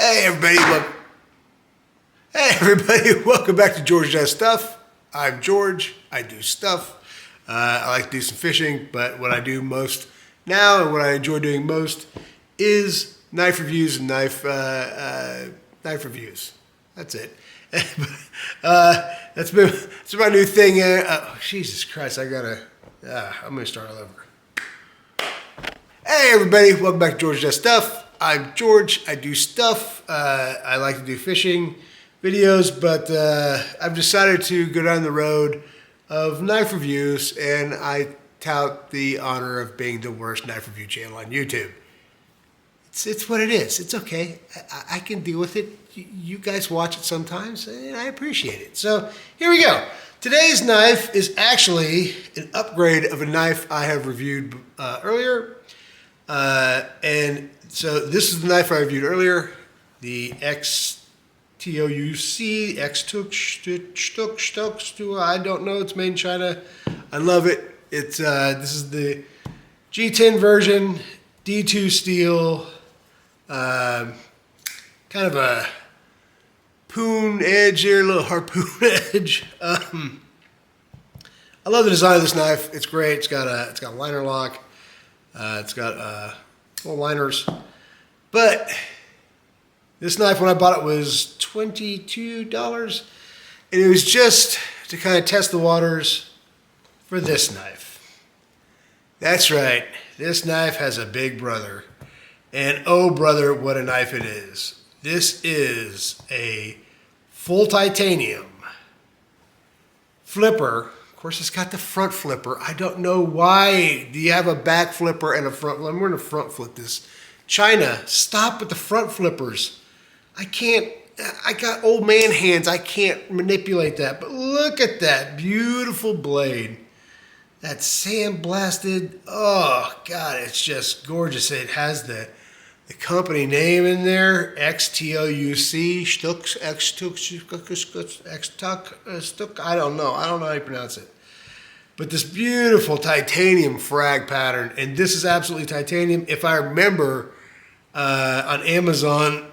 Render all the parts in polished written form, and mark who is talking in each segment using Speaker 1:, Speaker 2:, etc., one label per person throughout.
Speaker 1: Hey everybody, welcome back to George Does Stuff. I'm George, I do stuff. I like to do some fishing, but what I do most now and what I enjoy doing most is knife reviews and knife reviews. That's it. That's my new thing. Jesus Christ, I'm gonna start all over. Hey everybody, welcome back to George Does Stuff. I'm George, I do stuff. I like to do fishing videos, but I've decided to go down the road of knife reviews, and I tout the honor of being the worst knife review channel on YouTube. It's what it is. It's okay. I can deal with it. You guys watch it sometimes, and I appreciate it. So here we go. Today's knife is actually an upgrade of a knife I have reviewed earlier. And so this is the knife I reviewed earlier, the Xtouc, I don't know, it's made in China. I love it. It's this is the G10 version, D2 steel, kind of a poon edge here, a little harpoon edge. I love the design of this knife. It's great. It's got a liner lock. It's got little liners, but this knife, when I bought it, was $22, and it was just to kind of test the waters for this knife. That's right, this knife has a big brother, and oh brother, what a knife it is. This is a full titanium flipper. Of course, it's got the front flipper. I don't know why. Do you have a back flipper and a front? Well, I'm going to front flip this. China, stop with the front flippers. I can't. I got old man hands. I can't manipulate that. But look at that beautiful blade. That sandblasted. Oh God, it's just gorgeous. It has the company name in there, Xtouc, Xtouc. I don't know how you pronounce it. But this beautiful titanium frag pattern, and this is absolutely titanium. If I remember, on Amazon,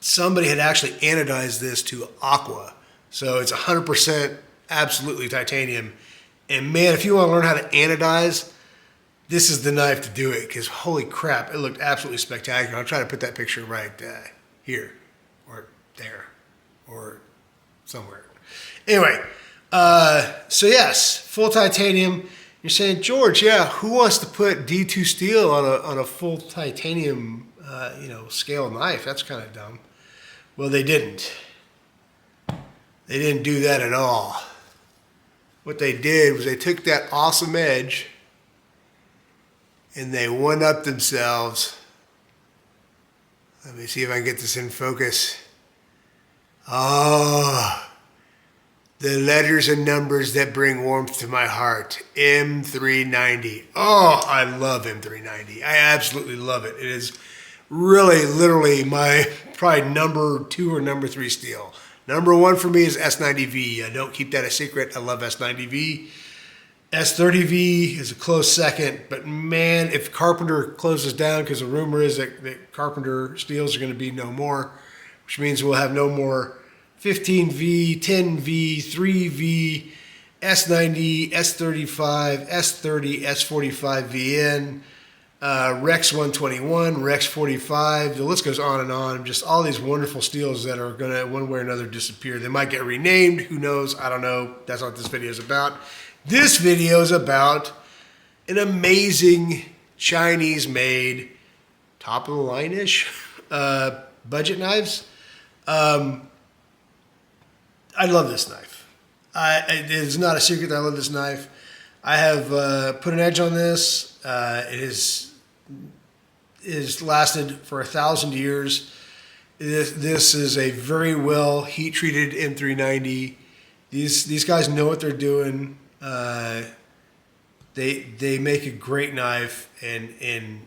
Speaker 1: somebody had actually anodized this to aqua. So it's 100% absolutely titanium. And man, if you want to learn how to anodize, this is the knife to do it, because holy crap, it looked absolutely spectacular. I'll try to put that picture right here, or there, or somewhere. Anyway, so yes, full titanium. You're saying, George, yeah, who wants to put D2 steel on a full titanium, scale knife? That's kind of dumb. Well, they didn't. They didn't do that at all. What they did was they took that awesome edge and they one-upped themselves. Let me see if I can get this in focus. Oh, the letters and numbers that bring warmth to my heart. M390. Oh, I love M390. I absolutely love it. It is really, literally my probably number 2 or number 3 steel. Number 1 for me is S90V. I don't keep that a secret. I love S90V. S30V is a close second, but man, if Carpenter closes down, because the rumor is that Carpenter steels are going to be no more, which means we'll have no more 15V, 10V, 3V, S90, S35, S30, S45VN, Rex 121, Rex 45, the list goes on and on. Just all these wonderful steels that are going to, one way or another, disappear. They might get renamed, who knows, I don't know. That's not what this video is about. This video is about an amazing Chinese-made, top-of-the-line-ish budget knives. I love this knife. It is not a secret that I love this knife. I have put an edge on this. It has lasted for 1,000 years. This is a very well heat-treated M390. These guys know what they're doing. They make a great knife, and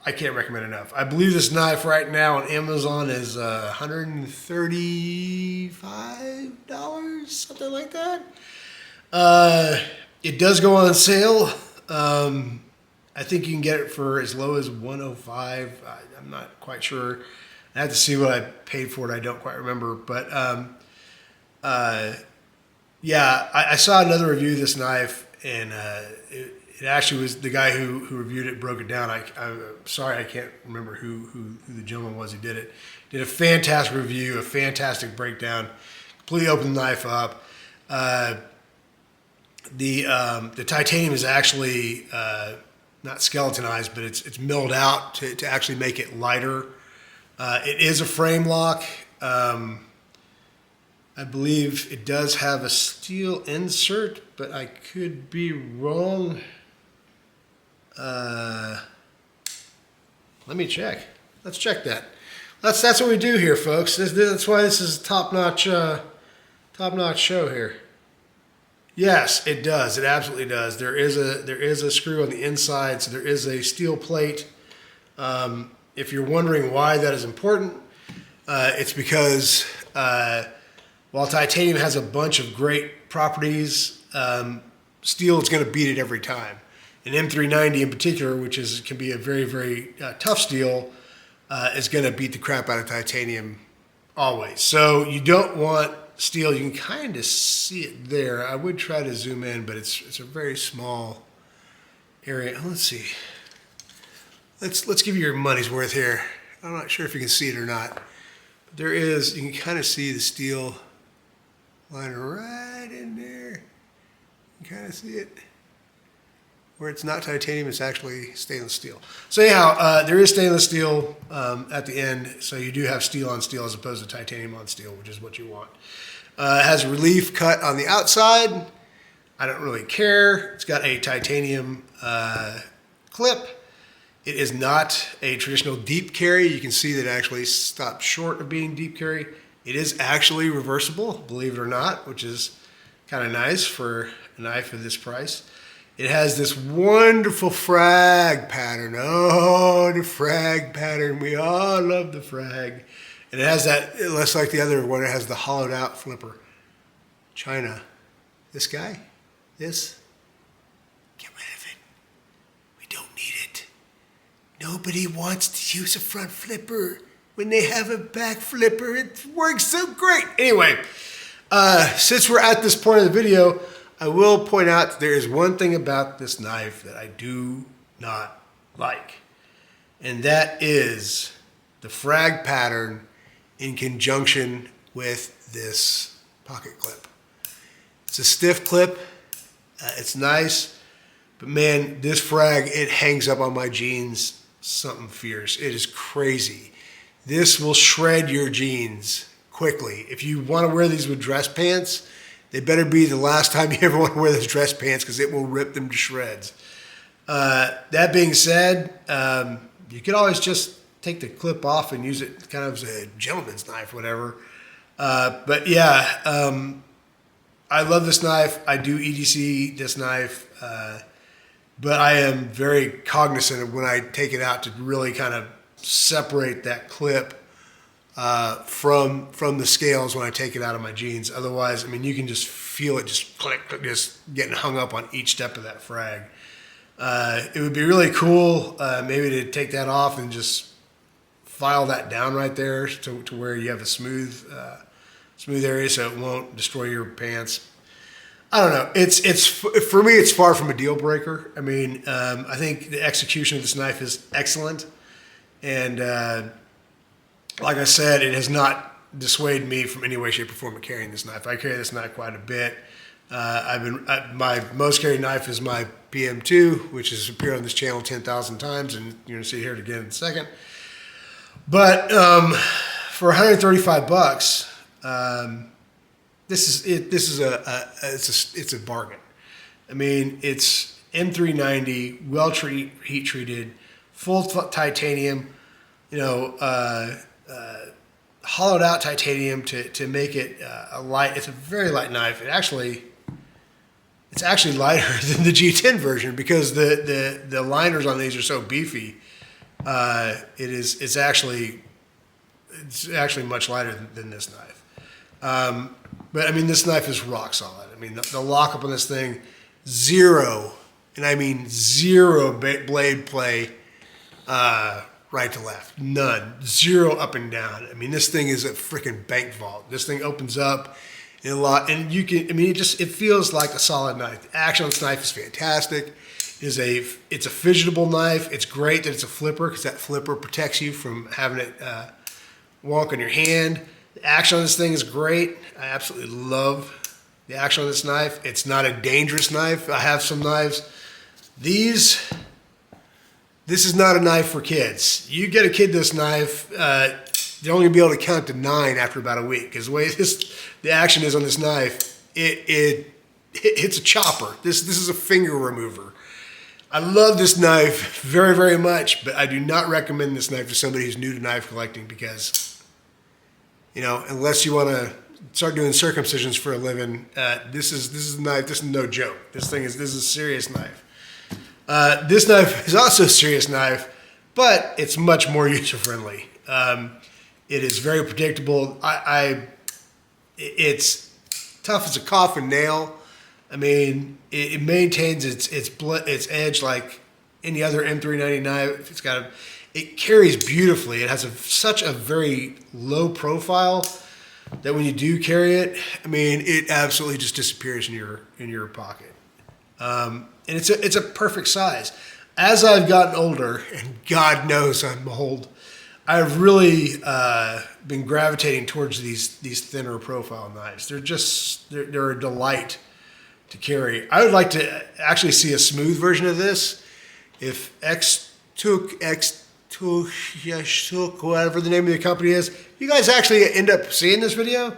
Speaker 1: I can't recommend enough. I believe this knife right now on Amazon is $135, something like that. It does go on sale I think you can get it for as low as 105. I'm not quite sure. I have to see what I paid for it. I don't quite remember. But yeah, I saw another review of this knife, and it actually was the guy who reviewed it broke it down. I'm sorry, I can't remember who the gentleman was who did it. Did a fantastic review, a fantastic breakdown. Completely opened the knife up. The titanium is actually not skeletonized, but it's milled out to actually make it lighter. It is a frame lock. I believe it does have a steel insert, but I could be wrong. Let me check. Let's check that. That's what we do here, folks. That's why this is a top-notch show here. Yes, it does. It absolutely does. There is a screw on the inside, so there is a steel plate. If you're wondering why that is important, it's because while titanium has a bunch of great properties, steel is going to beat it every time. And M390 in particular, which can be a very, very tough steel, is going to beat the crap out of titanium always. So you don't want steel. You can kind of see it there. I would try to zoom in, but it's a very small area. Let's see. Let's give you your money's worth here. I'm not sure if you can see it or not, but there is. You can kind of see the steel line right in there. You can kind of see it. Where it's not titanium, it's actually stainless steel. So anyhow, there is stainless steel at the end, so you do have steel on steel as opposed to titanium on steel, which is what you want. It has a relief cut on the outside. I don't really care. It's got a titanium clip. It is not a traditional deep carry. You can see that it actually stops short of being deep carry. It is actually reversible, believe it or not, which is kind of nice for a knife of this price. It has this wonderful frag pattern. Oh, the frag pattern. We all love the frag. And it has that, less like the other one, it has the hollowed out flipper. China. This guy? This? Get rid of it. We don't need it. Nobody wants to use a front flipper when they have a back flipper. It works so great. Anyway, since we're at this point of the video, I will point out that there is one thing about this knife that I do not like, and that is the frag pattern in conjunction with this pocket clip. It's a stiff clip, it's nice, but man, this frag, it hangs up on my jeans something fierce. It is crazy. This will shred your jeans quickly. If you want to wear these with dress pants, they better be the last time you ever want to wear those dress pants because it will rip them to shreds. That being said, you could always just take the clip off and use it kind of as a gentleman's knife, whatever. But yeah, I love this knife. I do EDC this knife, but I am very cognizant of when I take it out to really kind of separate that clip from the scales when I take it out of my jeans. Otherwise, I mean, you can just feel it just click, just getting hung up on each step of that frag. It would be really cool maybe to take that off and just file that down right there to where you have a smooth area so it won't destroy your pants. I don't know. It's for me, it's far from a deal breaker. I mean, I think the execution of this knife is excellent. And like I said, it has not dissuaded me from any way, shape, or form of carrying this knife. I carry this knife quite a bit. My most carried knife is my PM2, which has appeared on this channel 10,000 times, and you're gonna see it here again in a second. But for 135 bucks, this is a bargain. I mean, it's M390, well heat treated, full titanium, you know, hollowed out titanium to make it a light. It's a very light knife. It's actually lighter than the G10 version because the liners on these are so beefy. It's actually much lighter than this knife. But I mean, this knife is rock solid. I mean, the lockup on this thing, zero and I mean zero blade play right to left. None. Zero up and down. I mean, this thing is a freaking bank vault. This thing opens up in a lot, and you can, I mean, it feels like a solid knife. The action on this knife is fantastic. It's a fidgetable knife. It's great that it's a flipper because that flipper protects you from having it wonk on your hand. The action on this thing is great. I absolutely love the action on this knife. It's not a dangerous knife. I have some knives. This is not a knife for kids. You get a kid this knife, they're only gonna be able to count to 9 after about a week. Because the way the action is on this knife, it's a chopper. This is a finger remover. I love this knife very, very much, but I do not recommend this knife to somebody who's new to knife collecting because, you know, unless you want to start doing circumcisions for a living, this is a knife. This is no joke. This is a serious knife. This knife is also a serious knife, but it's much more user friendly. It is very predictable. It's tough as a coffin nail. I mean, it maintains its edge like any other M390 knife. It carries beautifully. It has such a very low profile that when you do carry it, I mean, it absolutely just disappears in your pocket. And it's a perfect size. As I've gotten older, and God knows I'm old, I've really been gravitating towards these thinner profile knives. They're a delight to carry. I would like to actually see a smooth version of this. If Xtouc, whatever the name of the company is, you guys actually end up seeing this video,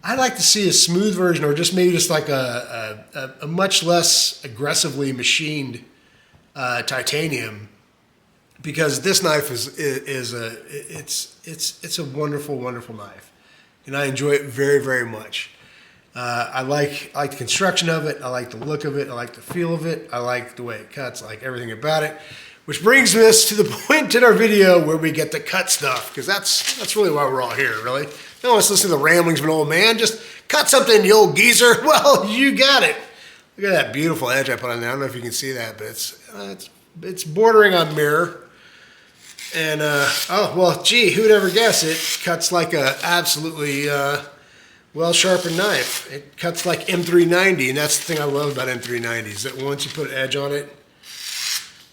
Speaker 1: I'd like to see a smooth version, or just maybe just like a much less aggressively machined titanium, because this knife is a wonderful, wonderful knife, and I enjoy it very, very much. I like the construction of it. I like the look of it. I like the feel of it. I like the way it cuts. I like everything about it. Which brings us to the point in our video where we get to cut stuff, because that's really why we're all here, really. No one wants to listen to the ramblings of an old man. Just cut something, you old geezer. Well, you got it. Look at that beautiful edge I put on there. I don't know if you can see that, but it's bordering on mirror. And, oh, well, gee, who'd ever guess it cuts like a absolutely well-sharpened knife. It cuts like M390, and that's the thing I love about M390s, that once you put an edge on it,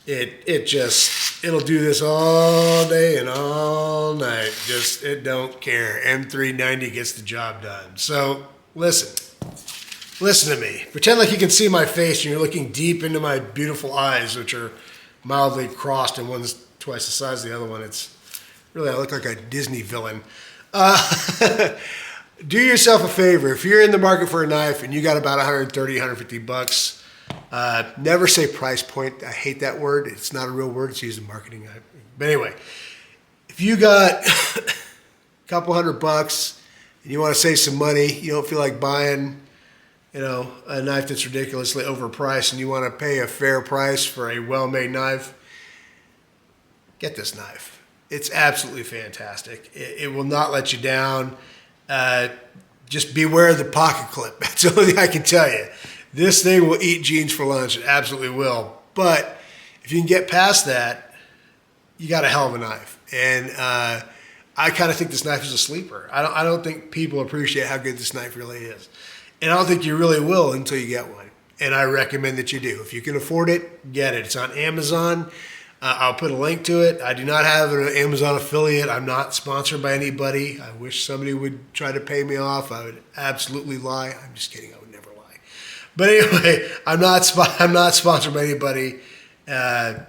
Speaker 1: it'll do this all day and all night. It don't care. M390 gets the job done. So listen to me. Pretend like you can see my face and you're looking deep into my beautiful eyes, which are mildly crossed, and one's twice the size of the other one. It's really, I look like a Disney villain. Do yourself a favor. If you're in the market for a knife and you got about 130, 150 bucks, never say price point. I hate that word. It's not a real word. It's used in marketing. But anyway, if you got a couple $100 and you want to save some money, you don't feel like buying, a knife that's ridiculously overpriced, and you want to pay a fair price for a well-made knife, get this knife. It's absolutely fantastic. It will not let you down. Just beware of the pocket clip. That's the only thing I can tell you. This thing will eat jeans for lunch. It absolutely will. But if you can get past that, you got a hell of a knife. And I kind of think this knife is a sleeper. I don't think people appreciate how good this knife really is. And I don't think you really will until you get one. And I recommend that you do. If you can afford it, get it. It's on Amazon. I'll put a link to it. I do not have an Amazon affiliate. I'm not sponsored by anybody. I wish somebody would try to pay me off. I would absolutely lie. I'm just kidding. I would never lie. But anyway, I'm not sponsored by anybody. And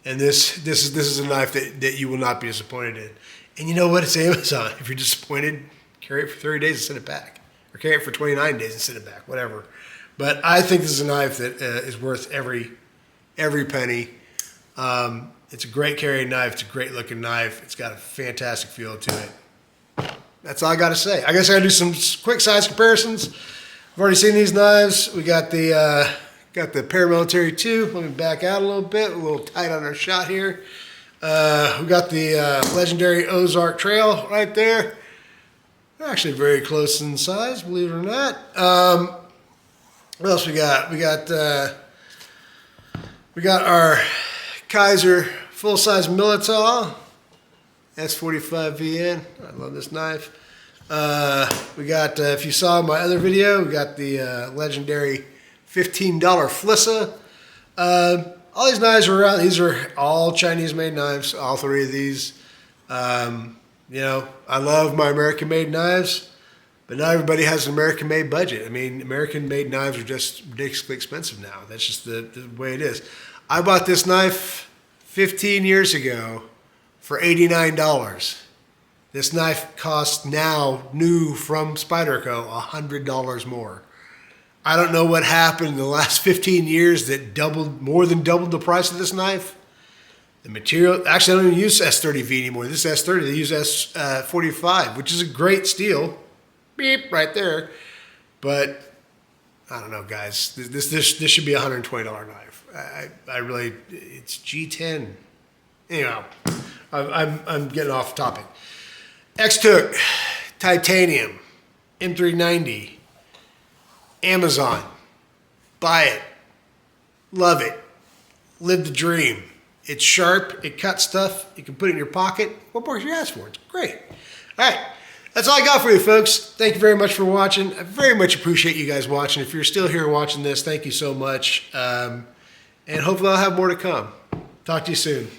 Speaker 1: this is a knife that you will not be disappointed in. And you know what? It's Amazon. If you're disappointed, carry it for 30 days and send it back. Or carry it for 29 days and send it back. Whatever. But I think this is a knife that is worth every penny. It's a great carrying knife. It's a great looking knife. It's got a fantastic feel to it. That's all I got to say. I guess I got to do some quick size comparisons. I've already seen these knives. We got the Paramilitary 2. Let me back out a little bit. A little tight on our shot here. We got the legendary Ozark Trail right there. They're actually very close in size, believe it or not. What else we got? We got We got our Kaiser full-size Militao S45 VN. I love this knife. We got, if you saw my other video, we got the legendary $15 Flissa. All these knives are around. These are all Chinese-made knives, all three of these. You know, I love my American-made knives, but not everybody has an American-made budget. I mean, American-made knives are just ridiculously expensive now. That's just the way it is. I bought this knife 15 years ago for $89. This knife costs now, new from Spyderco, $100 more. I don't know what happened in the last 15 years that more than doubled the price of this knife. The material, actually I don't even use S30V anymore. This is S30, they use S45, which is a great steel. Beep, right there. But, I don't know guys, this should be a $120 knife. I really, it's G10. Anyhow, I'm getting off topic. Xtouc Titanium M390. Amazon. Buy it. Love it. Live the dream. It's sharp. It cuts stuff. You can put it in your pocket. What more can you ask for? It's great. All right. That's all I got for you, folks. Thank you very much for watching. I very much appreciate you guys watching. If you're still here watching this, thank you so much. And hopefully I'll have more to come. Talk to you soon.